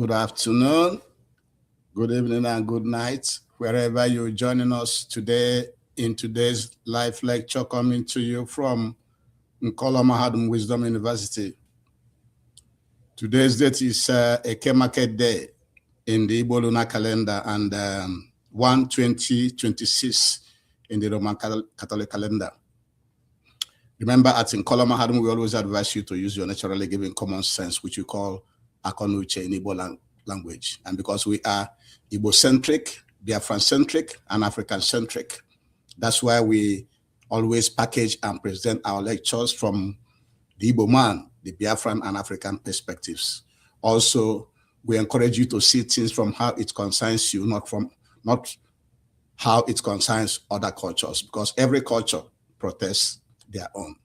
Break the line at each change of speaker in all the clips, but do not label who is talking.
Good afternoon, good evening, and good night, wherever you're joining us today in today's live lecture coming to you from Nkoloma Wisdom University. Today's date is Eke Market Day in the Igbo lunar calendar and 1/20/26 in the Roman Catholic calendar. Remember, at Nkoloma we always advise you to use your naturally given common sense, which we call Akonuche in Igbo language. And because we are Igbo-centric, Biafran-centric, and African-centric, that's why we always package and present our lectures from the Igbo man, the Biafran and African perspectives. Also, we encourage you to see things from how it concerns you, not how it concerns other cultures, because every culture protests their own.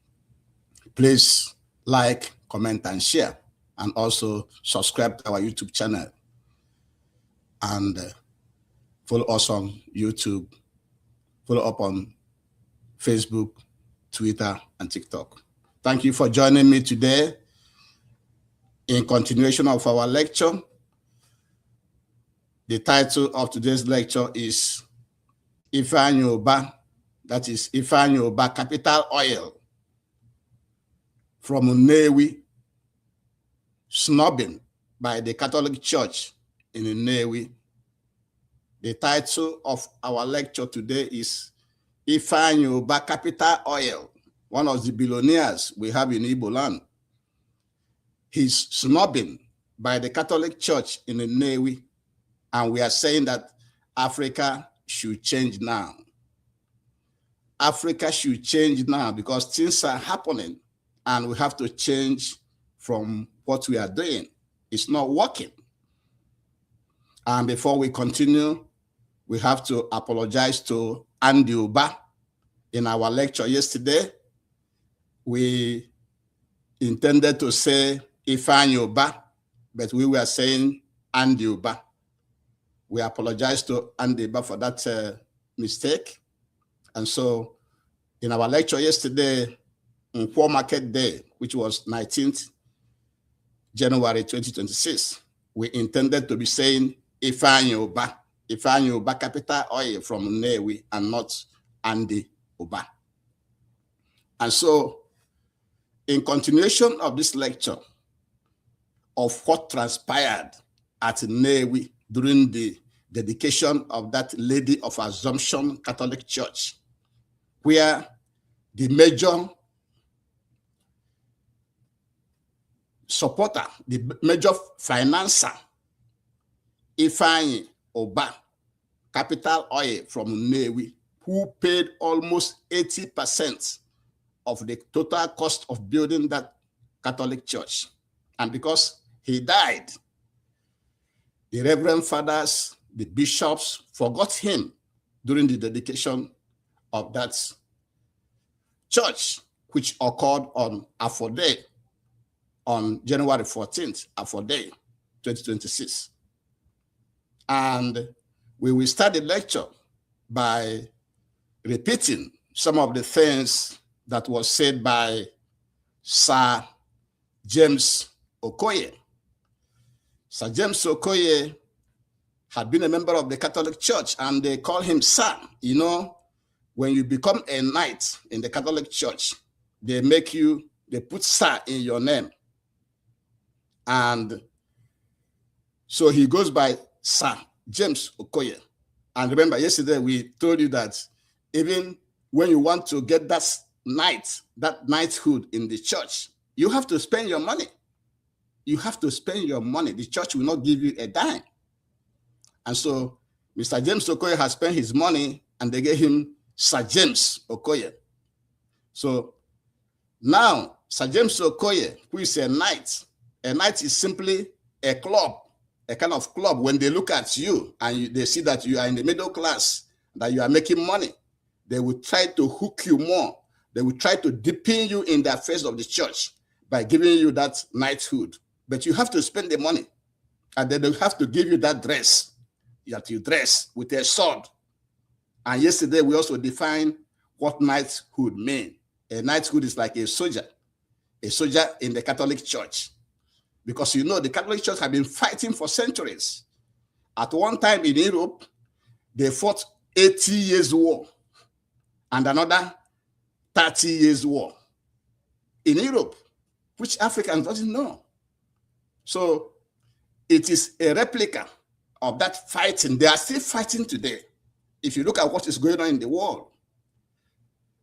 Please like, comment, and share, and also subscribe to our YouTube channel and follow us on YouTube, follow up on Facebook, Twitter, and TikTok. Thank you for joining me today. In continuation of our lecture, the title of today's lecture is Ifeanyi Ubah, that is Ifeanyi Ubah Capital Oil from Nnewi, snubbing by the Catholic Church in Nnewi. The title of our lecture today is Ifeanyi Ubah Capital Oil, one of the billionaires we have in Igbo land. He's snubbing by the Catholic Church in Nnewi, and we are saying that Africa should change now. Africa should change now because things are happening and we have to change from what we are doing. It's not working. And before we continue, we have to apologize to Andy Ubah. In our lecture yesterday, we intended to say Ifeanyi Ubah, but we were saying Andy Ubah. We apologize to Andy Ubah for that mistake. And so in our lecture yesterday, on Eke Market Day, which was 19th January 2026, we intended to be saying Ifeanyi Ubah, Ifeanyi Ubah Capital Oil from Nnewi, and not Andy Ubah. And so, in continuation of this lecture of what transpired at Nnewi during the dedication of that Lady of Assumption Catholic Church, where the major supporter, the major financer, Ifeanyi Ubah Capital Oil from Nnewi, who paid almost 80% of the total cost of building that Catholic church. And because he died, the reverend fathers, the bishops forgot him during the dedication of that church, which occurred on Afode, on January 14th, Afode, 2026. And we will start the lecture by repeating some of the things that was said by Sir James Okoye. Sir James Okoye had been a member of the Catholic Church, and they call him Sir. You know, when you become a knight in the Catholic Church, they put Sir in your name. And so he goes by Sir James Okoye. And remember, yesterday we told you that even when you want to get that knighthood in the church, you have to spend your money. You have to spend your money. The church will not give you a dime. And so Mr. James Okoye has spent his money, and they gave him Sir James Okoye. So now, Sir James Okoye, who is a knight is simply a club, a kind of club. When they look at you and they see that you are in the middle class, that you are making money, they will try to hook you more. They will try to deepen you in the affairs of the church by giving you that knighthood. But you have to spend the money, and then they have to give you that dress that you dress with a sword. And yesterday we also defined what knighthood means. A knighthood is like a soldier in the Catholic Church. Because you know the Catholic Church have been fighting for centuries. At one time in Europe, they fought 80 years war and another 30 years war in Europe, which Africans doesn't know. So it is a replica of that fighting. They are still fighting today. If you look at what is going on in the world,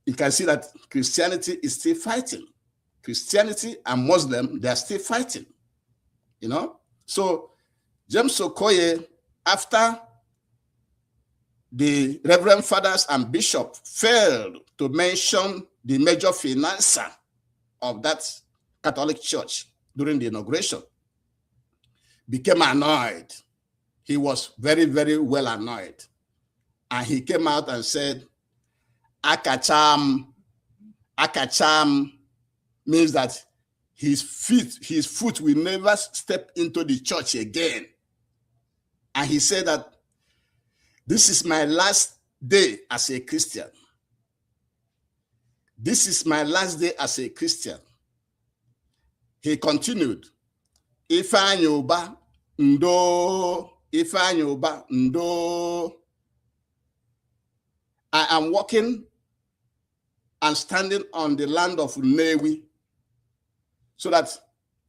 you can see that Christianity is still fighting. Christianity and Muslim, they are still fighting, you know? So James Okoye, after the Reverend Fathers and Bishop failed to mention the major financer of that Catholic Church during the inauguration, became annoyed. He was very, very well annoyed. And he came out and said, Akacham means that his foot will never step into the church again. And he said that this is my last day as a Christian. This is my last day as a Christian. He continued, Ifeanyi Ubah, ndo, Ifeanyi Ubah, ndo. I am walking and standing on the land of Nnewi so that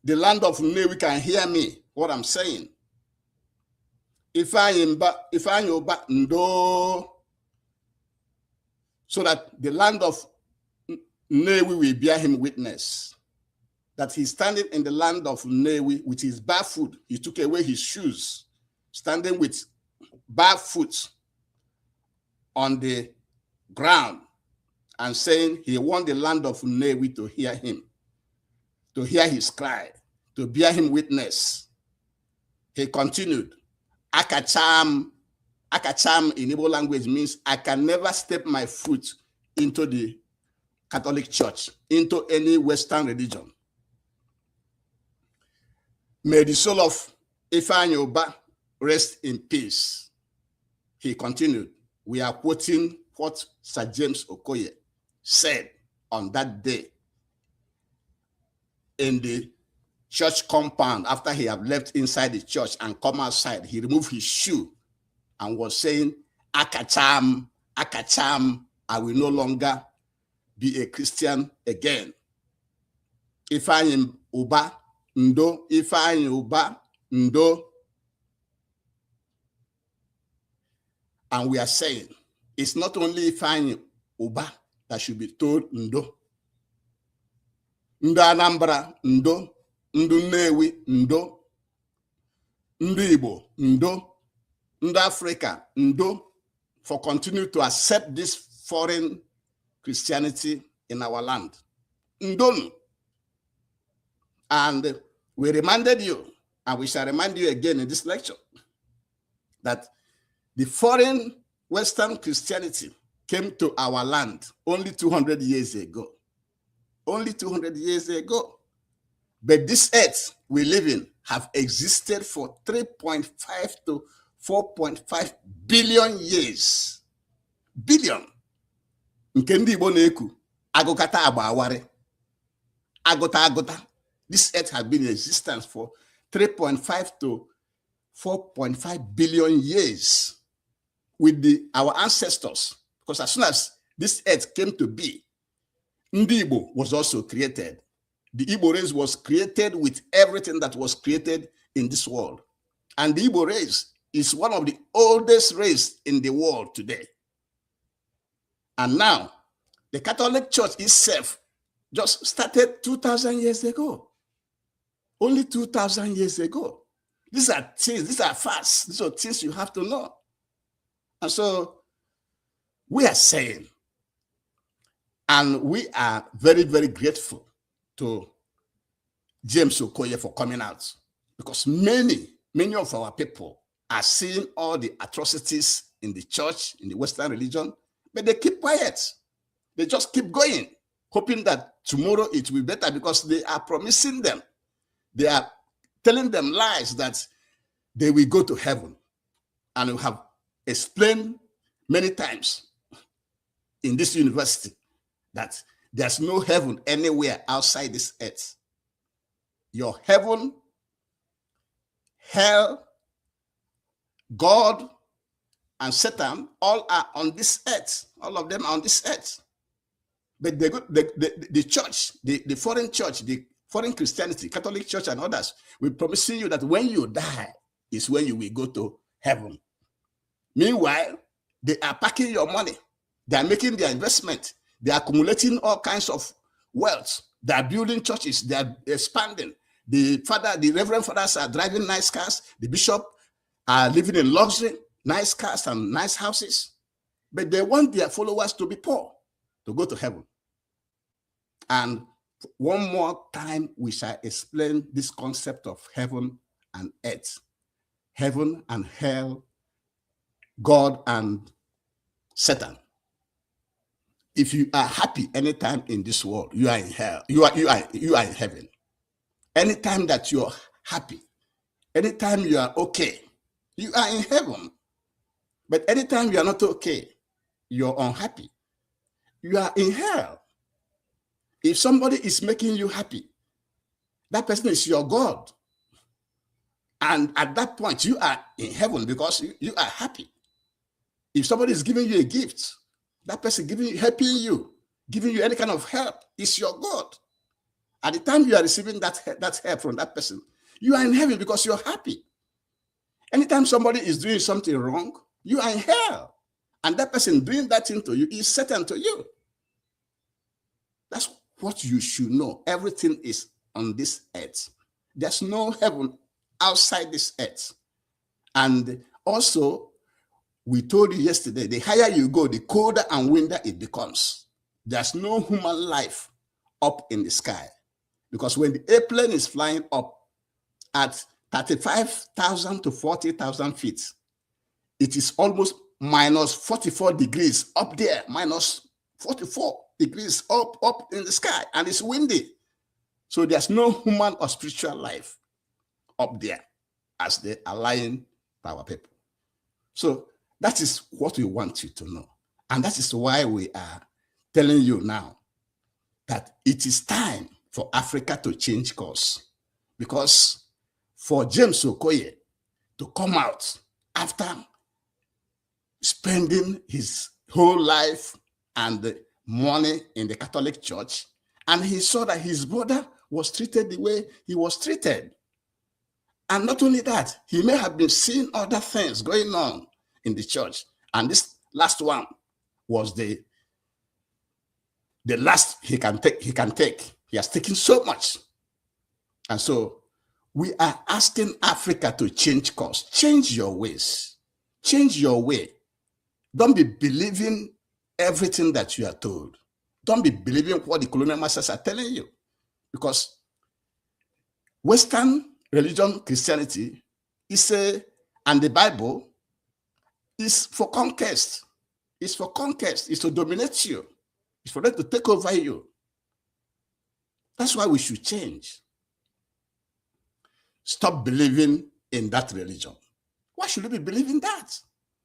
the land of Nnewi can hear me, what I'm saying. Ifeanyi Ubah, ndo, so that the land of Nnewi will bear him witness that he's standing in the land of Nnewi with his barefoot. He took away his shoes, standing with barefoot on the ground and saying he want the land of Nnewi to hear him, to hear his cry, to bear him witness. He continued, Akacham in Igbo language means I can never step my foot into the Catholic Church, into any Western religion. May the soul of Ifeanyi Ubah rest in peace. He continued, we are quoting what Sir James Okoye said on that day in the church compound after he had left inside the church and come outside. He removed his shoe and was saying, Akacham, I will no longer be a Christian again. Ifeanyi Ubah, ndo, Ifeanyi Ubah, ndo. And we are saying, it's not only Ifeanyi Ubah that should be told ndo. Ndo Anambra, ndo. Ndo Nnewi, ndo. Ndo Igbo, ndo. Ndo Africa, ndo. For continue to accept this foreign Christianity in our land. Ndonu. And we reminded you, and we shall remind you again in this lecture, that the foreign Western Christianity came to our land only 200 years ago. Only 200 years ago. But this earth we live in have existed for 3.5 to 4.5 billion years. Billion. Nke ndị Igbo na-eku, agụkata agba awari. Agụta. This earth has been in existence for 3.5 to 4.5 billion years with our ancestors. Because as soon as this earth came to be, Ndi Igbo was also created. The Igbo race was created with everything that was created in this world. And the Igbo race is one of the oldest races in the world today. And now, the Catholic Church itself just started 2,000 years ago. Only 2,000 years ago. These are things, these are facts. These are things you have to know. And so we are saying, and we are very, very grateful to James Okoye for coming out, because many of our people are seeing all the atrocities in the church, in the Western religion, but they keep quiet. They just keep going, hoping that tomorrow it will be better, because they are promising them. They are telling them lies that they will go to heaven. And we have explained many times in this university that there's no heaven anywhere outside this earth. Your heaven hell, God, and Satan, all are on this earth. All of them are on this earth. But the church, the foreign church, the foreign Christianity, Catholic Church and others, will promising you that when you die is when you will go to heaven. Meanwhile, they are packing your money. They are making their investment. They are accumulating all kinds of wealth. They are building churches. They are expanding. The reverend fathers are driving nice cars. The bishop are living in luxury, nice cars and nice houses. But they want their followers to be poor, to go to heaven. And one more time, we shall explain this concept of heaven and earth, heaven and hell, God and Satan. If you are happy anytime in this world, you are in hell. You are in heaven. Anytime that you're happy, anytime you are okay, you are in heaven. But anytime you are not okay, you're unhappy, you are in hell. If somebody is making you happy, that person is your God. And at that point, you are in heaven because you are happy. If somebody is giving you a gift, that person helping you, giving you any kind of help, is your God. At the time you are receiving that help from that person, you are in heaven because you're happy. Anytime somebody is doing something wrong, you are in hell. And that person doing that thing to you is Satan to you. That's what you should know. Everything is on this earth. There's no heaven outside this earth. And also, we told you yesterday, the higher you go, the colder and windier it becomes. There's no human life up in the sky. Because when the airplane is flying up at 35,000 to 40,000 feet, it is almost minus 44 degrees up there, minus 44 degrees up in the sky, and it's windy. So there's no human or spiritual life up there as they are lying to our people. So that is what we want you to know. And that is why we are telling you now that it is time for Africa to change course. Because for James Okoye to come out after spending his whole life and money in the Catholic Church, and he saw that his brother was treated the way he was treated. And not only that, he may have been seeing other things going on in the church. And this last one was the last he can take. He has taken so much. And so we are asking Africa to change course. Change your ways. Change your way. Don't be believing everything that you are told. Don't be believing what the colonial masters are telling you. Because Western religion, Christianity, and the Bible is for conquest. It's for conquest. It's to dominate you. It's for them to take over you. That's why we should change. Stop believing in that religion. Why should you be believing that?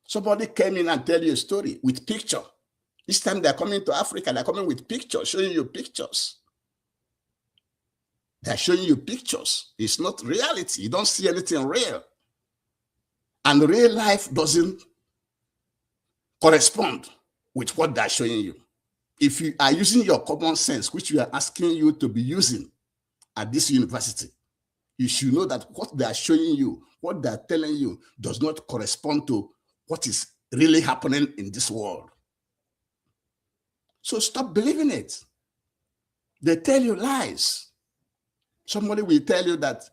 Somebody came in and tell you a story with picture. This time they're coming to Africa, they're coming with pictures, showing you pictures. They're showing you pictures. It's not reality. You don't see anything real. And real life doesn't correspond with what they're showing you. If you are using your common sense, which we are asking you to be using at this university, you should know that what they are showing you, what they are telling you, does not correspond to what is really happening in this world. So stop believing it. They tell you lies. Somebody will tell you that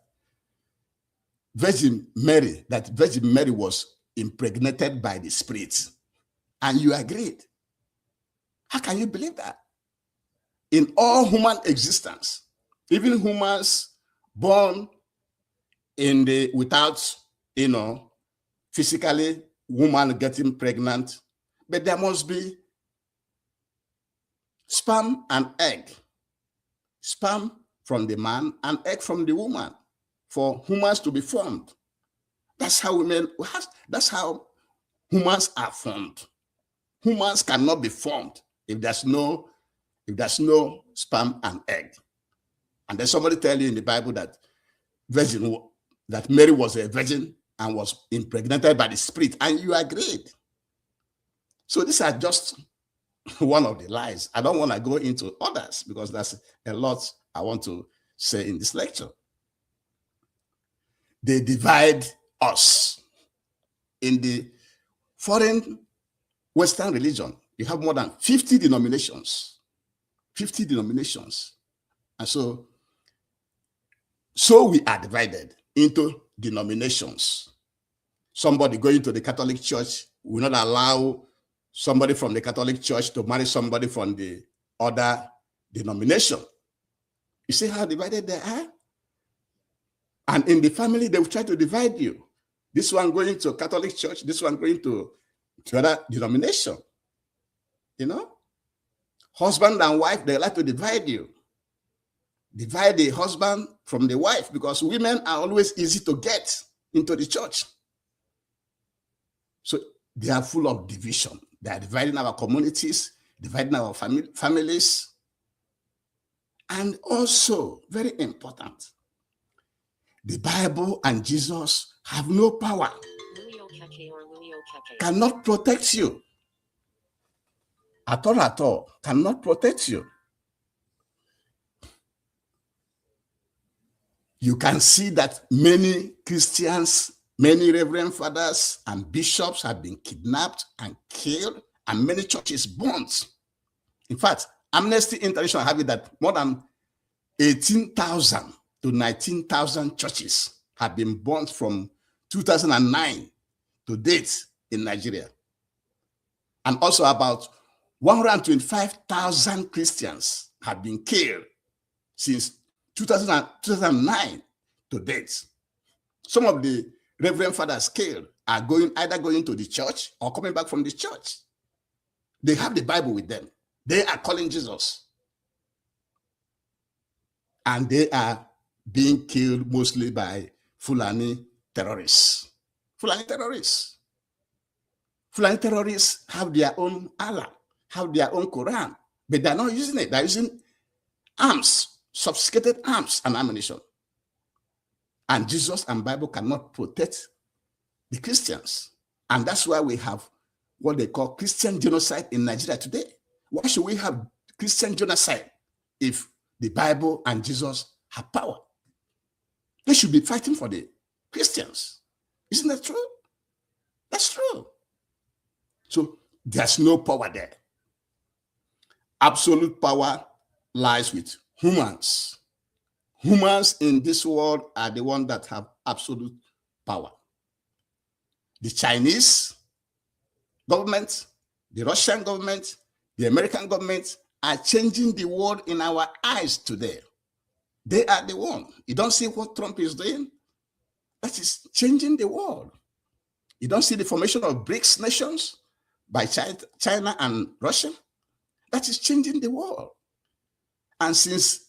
Virgin Mary was impregnated by the Spirit, and you agreed. How can you believe that? In all human existence, even humans born without, physically woman getting pregnant, but there must be sperm and egg. Sperm from the man and egg from the woman for humans to be formed. That's how humans are formed. Humans cannot be formed if there's no sperm and egg. And then somebody tell you in the Bible that Virgin that Mary was a virgin and was impregnated by the Spirit, and you agreed. So these are just one of the lies. I don't want to go into others because that's a lot I want to say in this lecture. They divide us. In the foreign Western religion, you have more than 50 denominations. 50 denominations. And so we are divided into denominations. Somebody going to the Catholic Church will not allow somebody from the Catholic Church to marry somebody from the other denomination. You see how divided they are? And in the family, they will try to divide you. This one going to Catholic Church, this one going to other denomination. You know? Husband and wife, they like to divide you. Divide the husband from the wife, because women are always easy to get into the church. So they are full of division. They are dividing our communities, dividing our families. And also, very important, the Bible and Jesus have no power, cannot protect you. At all, cannot protect you. You can see that many Christians, many reverend fathers and bishops have been kidnapped and killed, and many churches burnt. In fact, Amnesty International have it that more than 18,000 to 19,000 churches have been burnt from 2009 to date in Nigeria. And also about 125,000 Christians have been killed since 2009 to date. Some of the reverend fathers killed are either going to the church or coming back from the church. They have the Bible with them. They are calling Jesus. And they are being killed mostly by Fulani terrorists. Fulani terrorists. Fulani terrorists have their own Allah, have their own Quran, but they're not using it. They're using arms, sophisticated arms and ammunition. And Jesus and Bible cannot protect the Christians. And that's why we have what they call Christian genocide in Nigeria today. Why should we have Christian genocide if the Bible and Jesus have power? They should be fighting for the Christians. Isn't that true? That's true. So there's no power there. Absolute power lies with humans. Humans in this world are the ones that have absolute power. The Chinese government, the Russian government, the American government are changing the world in our eyes today. They are the one. You don't see what Trump is doing? That is changing the world. You don't see the formation of BRICS nations by China and Russia? That is changing the world. And since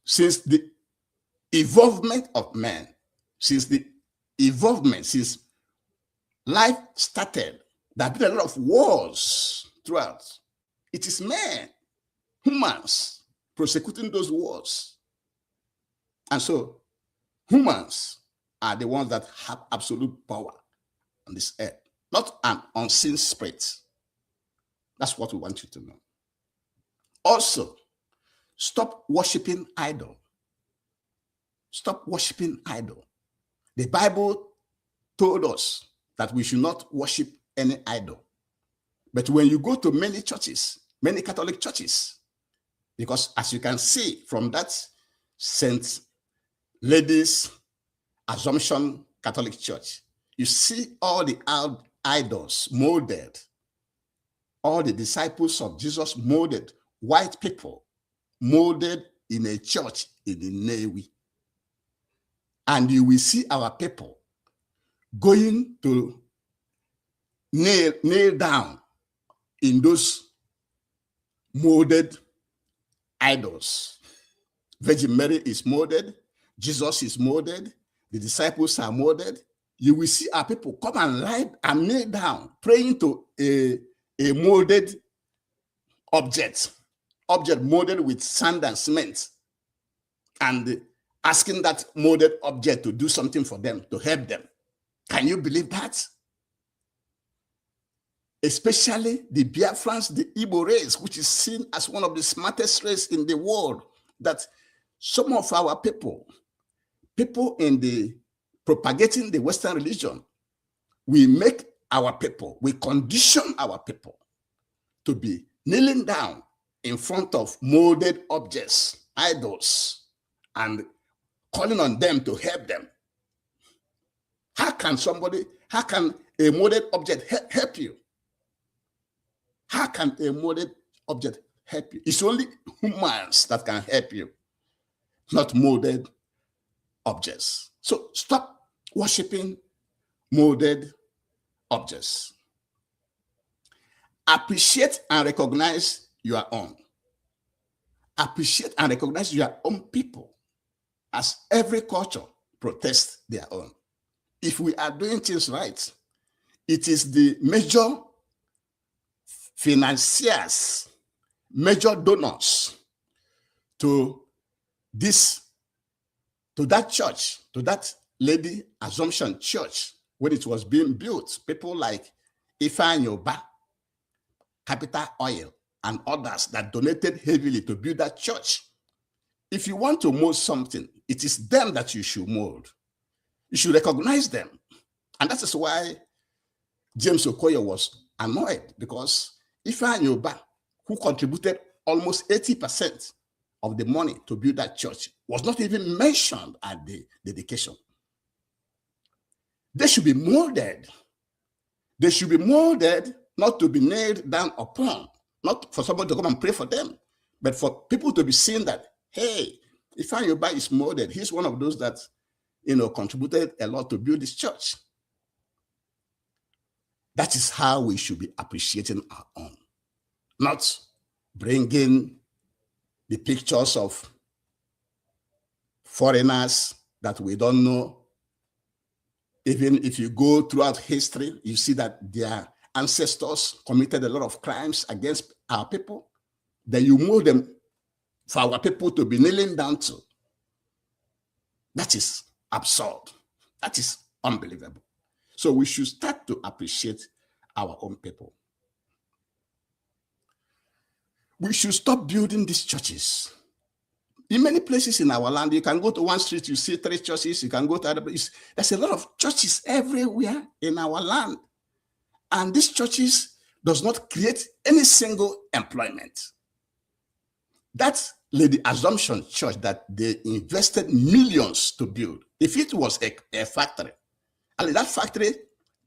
the evolvement of man, since life started, there have been a lot of wars throughout. It is men, humans, prosecuting those wars. And so humans are the ones that have absolute power on this earth, not an unseen spirit. That's what we want you to know. Also, stop worshiping idol. Stop worshiping idol. The Bible told us that we should not worship any idol. But when you go to many churches, many Catholic churches, because as you can see from that St. Ladies Assumption Catholic Church, you see all the idols molded, all the disciples of Jesus molded, white people molded in a church in the Nnewi. And you will see our people going to kneel down in those molded idols. Virgin Mary is molded, Jesus is molded, the disciples are molded. You will see our people come and lie and kneel down, praying to a molded object molded with sand and cement. And asking that molded object to do something for them, to help them. Can you believe that? Especially the Biafrans, the Igbo race, which is seen as one of the smartest race in the world, that some of our people in the propagating the Western religion, we make our people, we condition our people to be kneeling down in front of molded objects, idols, and calling on them to help them. How can a molded object help you? How can a molded object help you? It's only humans that can help you, not molded objects. So stop worshiping molded objects. Appreciate and recognize your own. Appreciate and recognize your own people, as every culture protests their own. If we are doing things right, it is the major financiers, major donors to that church, to that Lady Assumption Church, when it was being built. People like Ifeanyi Ubah, Capital Oil, and others that donated heavily to build that church. If you want to mold something, it is them that you should mold. You should recognize them. And that is why James Okoye was annoyed, because Ifeanyi Ubah, who contributed almost 80% of the money to build that church, was not even mentioned at the dedication. They should be molded. They should be molded, not to be nailed down upon, not for somebody to come and pray for them, but for people to be seen that, hey, Ifeanyi Ubah is molded. He's one of those that, contributed a lot to build this church. That is how we should be appreciating our own, not bringing the pictures of foreigners that we don't know. Even if you go throughout history, you see that their ancestors committed a lot of crimes against our people. Then you mold them for our people to be kneeling down to. That is absurd. That is unbelievable. So we should start to appreciate our own people. We should stop building these churches. In many places in our land, you can go to one street, you see 3 churches, you can go to other places. There's a lot of churches everywhere in our land. And these churches does not create any single employment. That Lady Assumption Church that they invested millions to build, if it was a factory, and that factory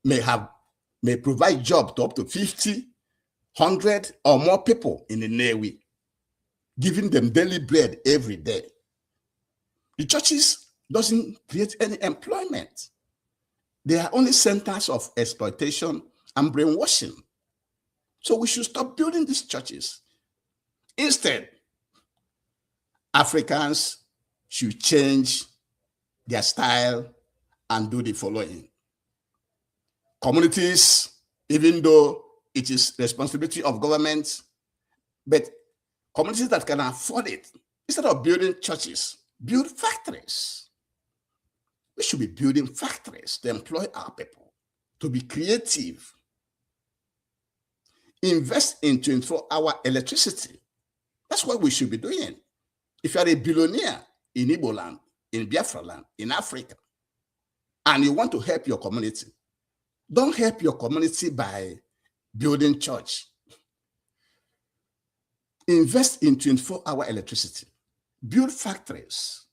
may provide job to up to 50, 100 or more people in the Nnewi, giving them daily bread every day. The churches doesn't create any employment. They are only centers of exploitation and brainwashing. So we should stop building these churches. Instead, Africans should change their style and do the following. Communities, even though it is responsibility of government, but communities that can afford it, instead of building churches, build factories. We should be building factories to employ our people, to be creative. Invest in 24-hour electricity. That's what we should be doing. If you are a billionaire in Igbo land, in Biafra land, in Africa, and you want to help your community, don't help your community by building church. Invest in 24-hour electricity. Build factories.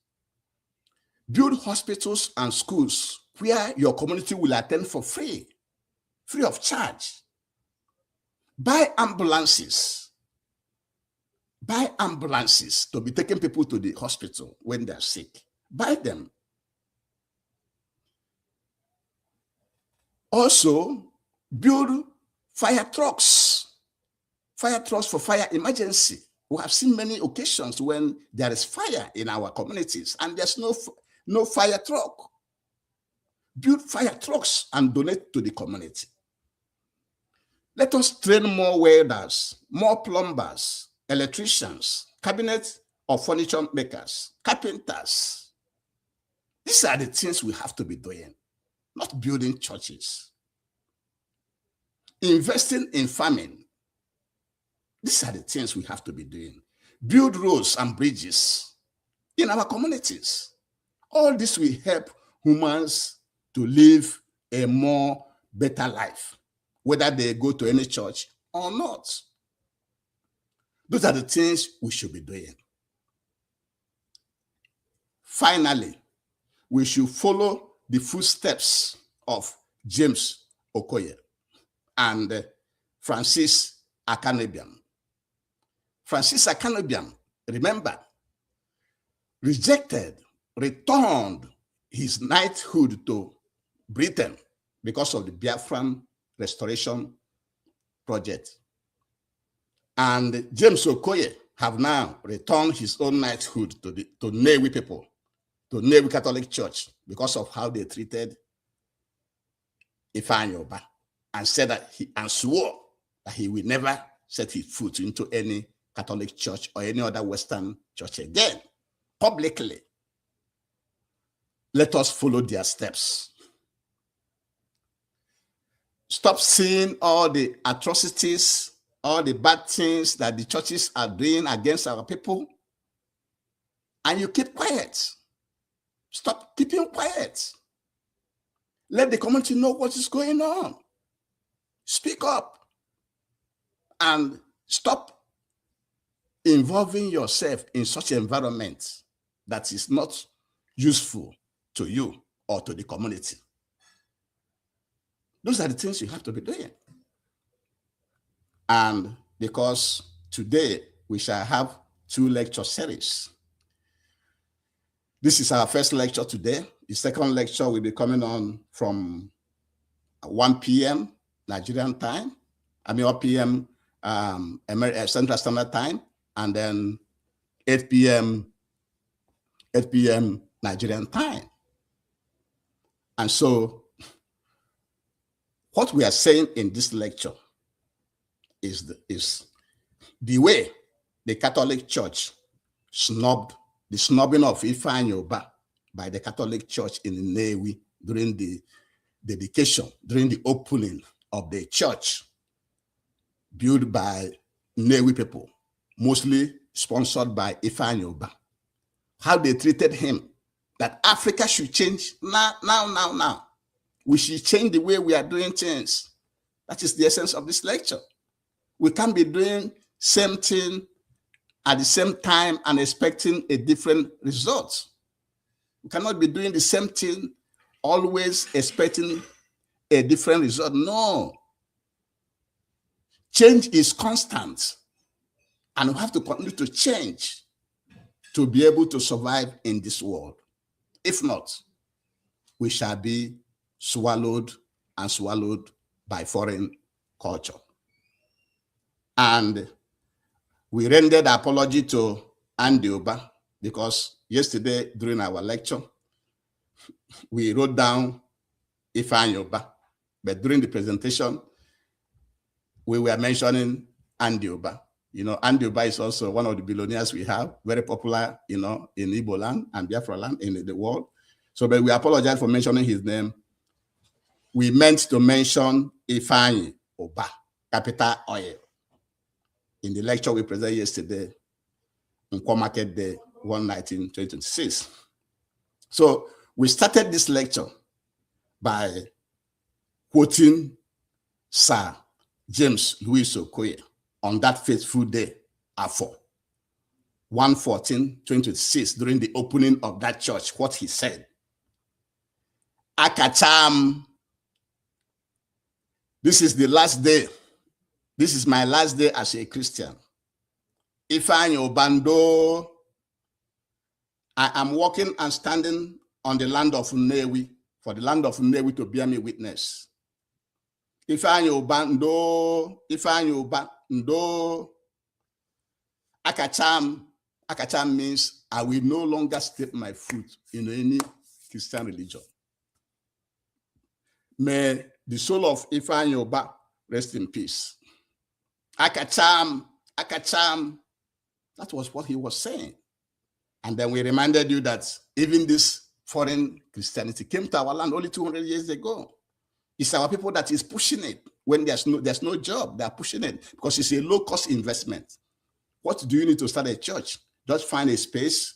Build hospitals and schools where your community will attend for free of charge. Buy ambulances. Buy ambulances to be taking people to the hospital when they're sick. Buy them. Also, build fire trucks for fire emergency. We have seen many occasions when there is fire in our communities and there's no fire truck. Build fire trucks and donate to the community. Let us train more welders, more plumbers, electricians, cabinet or furniture makers, carpenters, These are the things we have to be doing, not building churches. Investing in farming. These are the things we have to be doing. Build roads and bridges in our communities. All this will help humans to live a more better life, whether they go to any church or not. Those are the things we should be doing. Finally, we should follow the footsteps of James Okoye and Francis Akanobiam. Francis Akanobiam, remember, returned his knighthood to Britain because of the Biafran Restoration Project. And James Okoye have now returned his own knighthood to Nnewi people, to Nnewi Catholic Church, because of how they treated Ifeanyi Ubah, and said that and swore that he will never set his foot into any Catholic church or any other Western church again, publicly. Let us follow their steps. Stop seeing all the atrocities, all the bad things that the churches are doing against our people, and you keep quiet. Stop keeping quiet. Let the community know what is going on. Speak up and stop involving yourself in such an environment that is not useful to you or to the community. Those are the things you have to be doing. And because today we shall have 2 lecture series. This is our first lecture today. The second lecture will be coming on from 1 p.m. Nigerian time, 1 p.m. Central Standard Time, and then 8 p.m. Nigerian time. And so what we are saying in this lecture is the way the Catholic Church snubbed the snubbing of Ifeanyi Ubah by the Catholic Church in Nnewi during the dedication, during the opening of the church built by Nnewi people, mostly sponsored by Ifeanyi Ubah. How they treated him, that Africa should change now. We should change the way we are doing things. That is the essence of this lecture. We can't be doing same thing at the same time and expecting a different result. We cannot be doing the same thing, always expecting a different result. No. Change is constant, and we have to continue to change to be able to survive in this world. If not, we shall be swallowed by foreign culture. And we rendered apology to Ifeanyi Ubah because yesterday during our lecture, we wrote down Ifeanyi Ubah, but during the presentation, we were mentioning Ifeanyi Ubah. Ifeanyi Ubah is also one of the billionaires we have, very popular, in Igbo land and Biafra land in the world. So, but we apologize for mentioning his name. We meant to mention Ifeanyi Ubah, Capital Oil, in the lecture we presented yesterday on Core Market Day 1/19/2026. So we started this lecture by quoting Sir James Louis Okoye on that fateful day, Afọ 1/14/2026, during the opening of that church, what he said. Akacham, this is the last day. This is my last day as a Christian. Ifeanyi Ubah, I am walking and standing on the land of Nnewi, for the land of Nnewi to bear me witness. Ifeanyi Ubah, Akacham means I will no longer step my foot in any Christian religion. May the soul of Ifeanyi Ubah rest in peace. Akacham, that was what he was saying. And then we reminded you that even this foreign Christianity came to our land only 200 years ago. It's our people that is pushing it. When there's no job, they're pushing it because it's a low-cost investment. What do you need to start a church? Just find a space,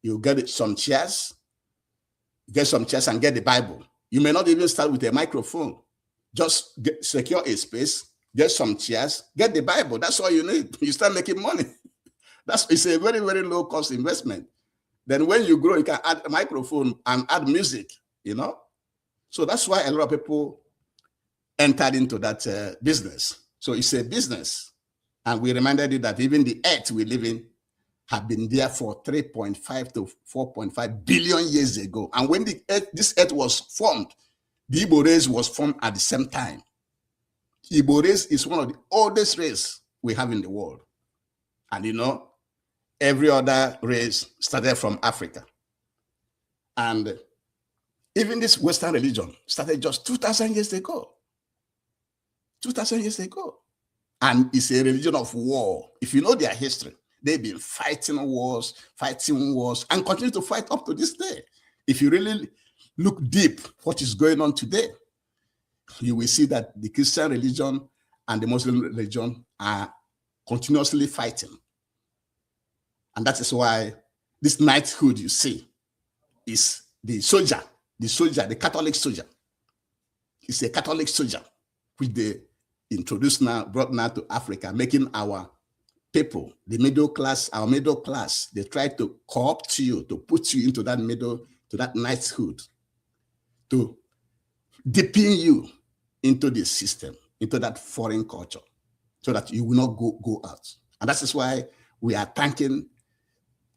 you get some chairs, and get the Bible. You may not even start with a microphone. Just secure a space, get some chairs, get the Bible. That's all you need. You start making money. It's a very, very low-cost investment. Then when you grow, you can add a microphone and add music, So that's why a lot of people entered into that business. So it's a business. And we reminded you that even the earth we live in have been there for 3.5 to 4.5 billion years ago. And when this earth was formed, the Igbo race was formed at the same time. Igbo race is one of the oldest races we have in the world. And every other race started from Africa. And even this Western religion started just 2,000 years ago. 2,000 years ago. And it's a religion of war. If you know their history, they've been fighting wars, and continue to fight up to this day. If you really look deep what is going on today, you will see that the Christian religion and the Muslim religion are continuously fighting. And that is why this knighthood you see is the soldier, the Catholic soldier. It's a Catholic soldier, which they brought now to Africa, making our people, our middle class, they try to co-opt you, to put you into that knighthood, to deepen you into the system, into that foreign culture, so that you will not go out. And that is why we are thanking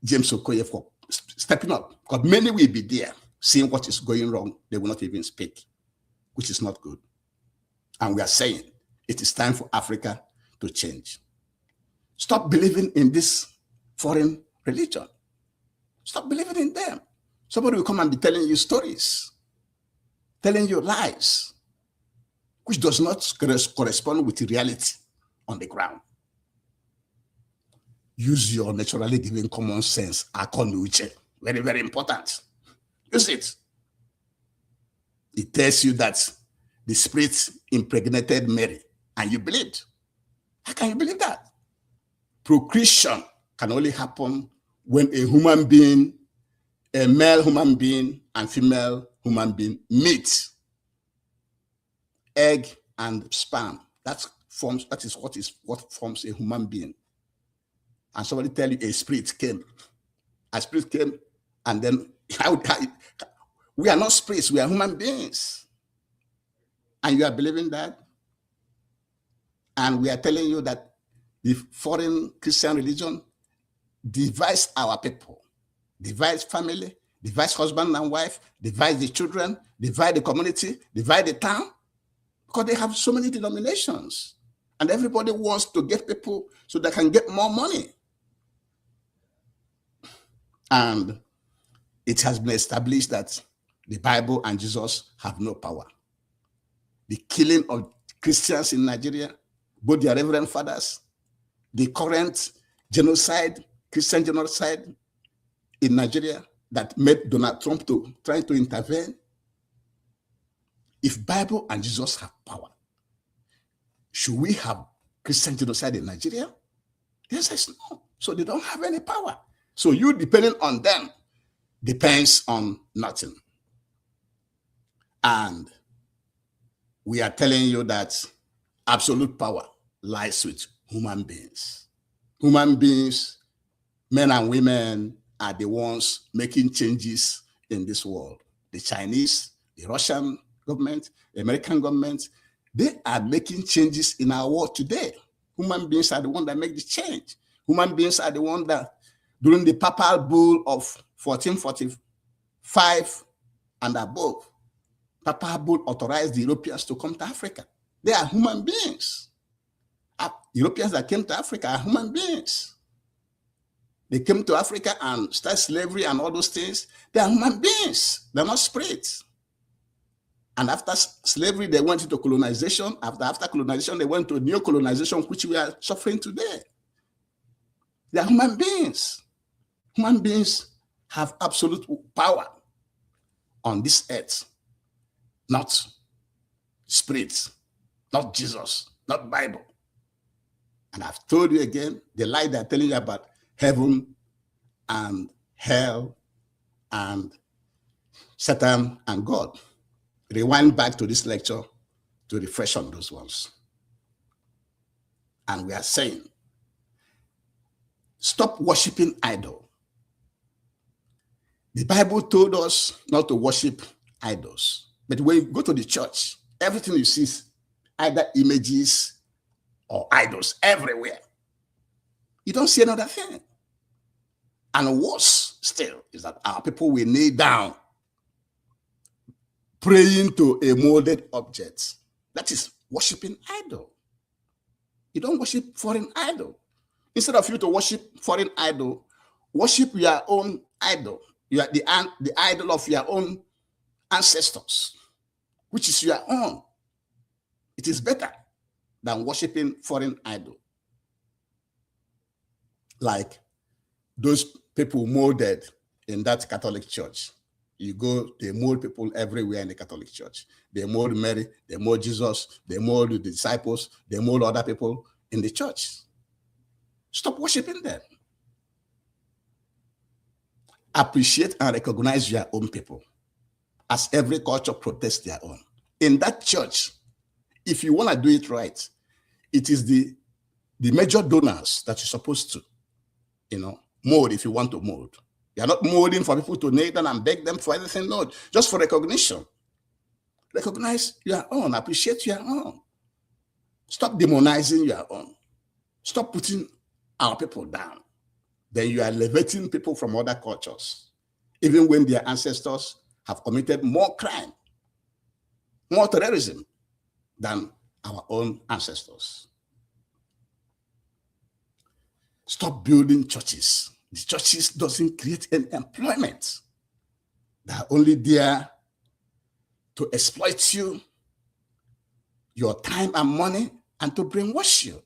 James Okoye for stepping up, because many will be there, seeing what is going wrong, they will not even speak, which is not good. And we are saying it is time for Africa to change. Stop believing in this foreign religion. Stop believing in them. Somebody will come and be telling you stories, telling you lies, which does not correspond with the reality on the ground. Use your naturally given common sense. Very, very important. Use it. It tells you that the Spirit impregnated Mary, and you believed. How can you believe that? Procreation can only happen when a human being, a male human being and female human being meet. Egg and sperm. That is what forms a human being. And somebody tell you a spirit came. A spirit came, and then we are not spirits, we are human beings. And you are believing that? And we are telling you that the foreign Christian religion divides our people, divides family, divides husband and wife, divides the children, divides the community, divides the town, because they have so many denominations. And everybody wants to get people so they can get more money. And it has been established that the Bible and Jesus have no power. The killing of Christians in Nigeria, both their reverend fathers, the current genocide, Christian genocide in Nigeria that made Donald Trump to try to intervene. If Bible and Jesus have power, should we have Christian genocide in Nigeria? The answer is no. So they don't have any power. So you depending on them depends on nothing. And we are telling you that absolute power lies with human beings. Human beings, men and women, are the ones making changes in this world. The Chinese, the Russian government, the American government, they are making changes in our world today. Human beings are the ones that make the change. Human beings are the ones that, during the papal bull of 1445 and above, papal bull authorized the Europeans to come to Africa. They are human beings. Europeans that came to Africa are human beings. They came to Africa and started slavery and all those things. They are human beings. They're not spirits. And after slavery, they went into colonization. After colonization, they went to neo-colonization, which we are suffering today. They are human beings. Human beings have absolute power. on this earth, not spirits, not Jesus, not Bible. And I've told you again, the lie they're telling you about heaven and hell and Satan and God. Rewind back to this lecture to refresh on those ones. And we are saying, stop worshiping idol. The Bible told us not to worship idols. But when you go to the church, everything you see is either images or idols everywhere. You don't see another thing. And worse still is that our people will kneel down praying to a molded object. That is worshiping idol. You don't worship foreign idol. Instead of you to worship foreign idol, worship your own idol. You are the idol of your own ancestors, which is your own. It is better than worshiping foreign idol. Like those people molded in that Catholic church. You go, they mold people everywhere in the Catholic Church. They mold Mary, they mold Jesus, they mold the disciples, they mold other people in the church. Stop worshiping them. Appreciate and recognize your own people, as every culture protests their own. In that church, if you want to do it right, it is the major donors that you're supposed to, mold if you want to mold. You're not molding for people to kneel down and beg them for anything, no, just for recognition. Recognize your own, appreciate your own. Stop demonizing your own. Stop putting our people down. Then you are elevating people from other cultures, even when their ancestors have committed more crime, more terrorism than our own ancestors. Stop building churches. The churches doesn't create any employment. They are only there to exploit you, your time and money, and to brainwash you.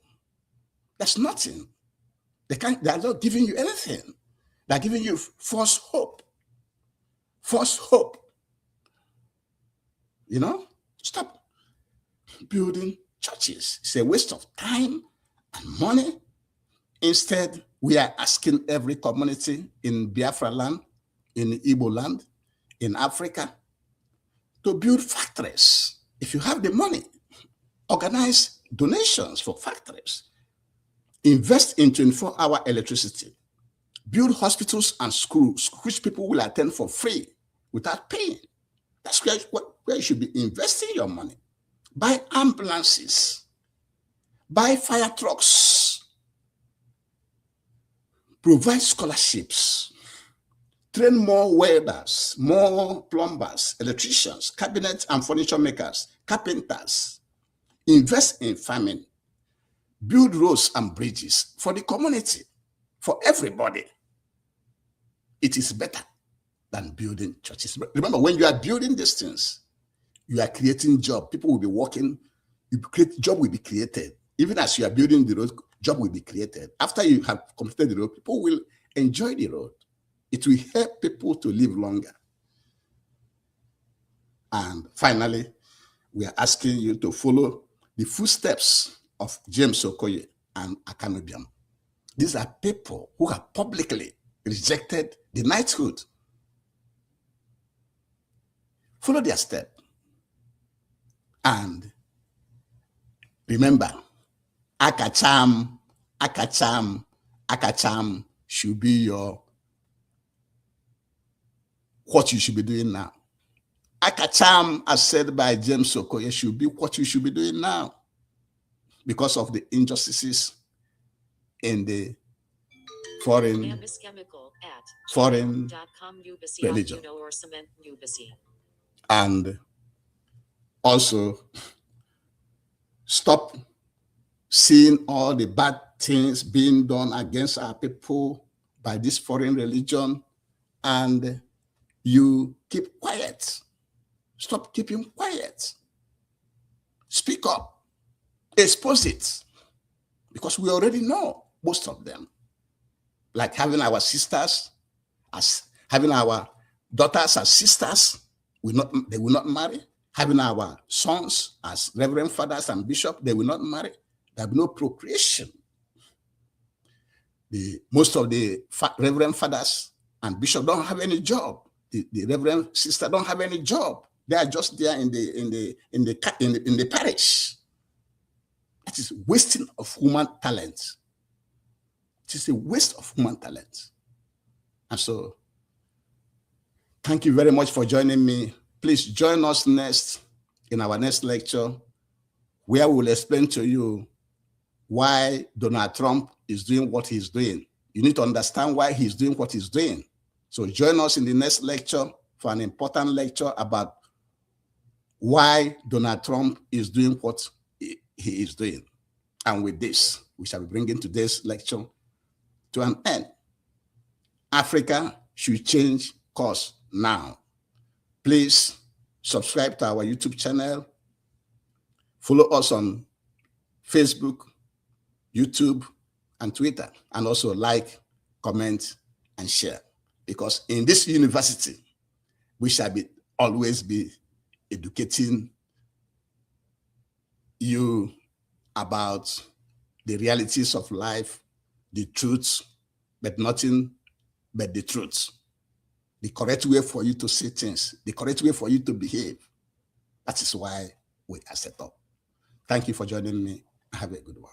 That's nothing. They are not giving you anything. They're giving you false hope. False hope. Stop building churches. It's a waste of time and money. Instead, we are asking every community in Biafra land, in Igbo land, in Africa, to build factories. If you have the money, organize donations for factories. Invest in 24-hour electricity. Build hospitals and schools, which people will attend for free without paying. That's where you should be investing your money. Buy ambulances. Buy fire trucks. Provide scholarships. Train more welders, more plumbers, electricians, cabinet and furniture makers, carpenters. Invest in farming. Build roads and bridges for the community, for everybody. It is better than building churches. Remember, when you are building these things, you are creating jobs. People will be working. Job will be created. Even as you are building the road, job will be created. After you have completed the road, people will enjoy the road. It will help people to live longer. And finally, we are asking you to follow the footsteps of James Okoye and Akanubiam. These are people who have publicly rejected the knighthood. Follow their step. And remember, Akacham should be what you should be doing now. Akacham, as said by James Okoye, should be what you should be doing now because of the injustices in the foreign religion. And also stop seeing all the bad things being done against our people by this foreign religion, and you keep quiet. Stop keeping quiet. Speak up. Expose it. Because we already know most of them. Like having our sisters, having our daughters as sisters they will not marry. Having our sons as reverend fathers and bishops, they will not marry. There will be no procreation. Most of the reverend fathers and bishops don't have any job. The reverend sister don't have any job. They are just there in the parish. It is wasting of human talent. It is a waste of human talent. And so, thank you very much for joining me. Please join us next in our next lecture, where we will explain to you why Donald Trump is doing what he's doing. You need to understand why he's doing what he's doing. So join us in the next lecture for an important lecture about why Donald Trump is doing what he is doing. And with this, we shall be bringing today's lecture to an end. Africa should change course now. Please subscribe to our YouTube channel. Follow us on Facebook, YouTube, and Twitter. And also like, comment, and share. Because in this university, we shall always be educating you about the realities of life, the truths, but nothing but the truth. The correct way for you to see things, the correct way for you to behave. That is why we are set up. Thank you for joining me. Have a good one.